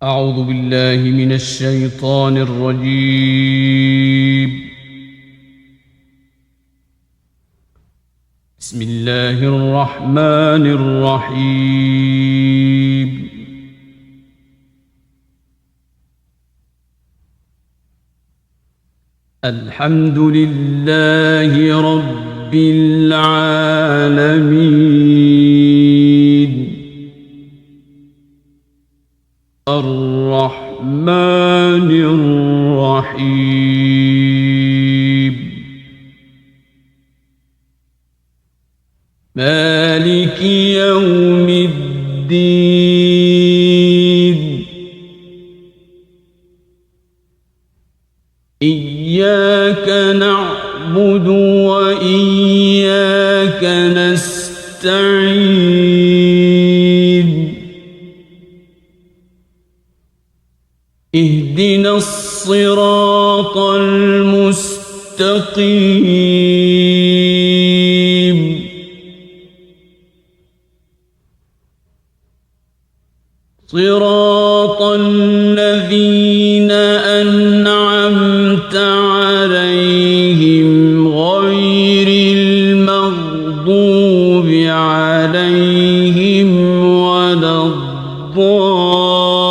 أعوذ بالله من الشيطان الرجيم. بسم الله الرحمن الرحيم. الحمد لله رب العالمين الرحمن الرحيم مالك يوم الدين إياك نعبد وإياك نستعين اهدنا الصراط المستقيم صراط الذين أنعمت عليهم غير المغضوب عليهم ولا الضالين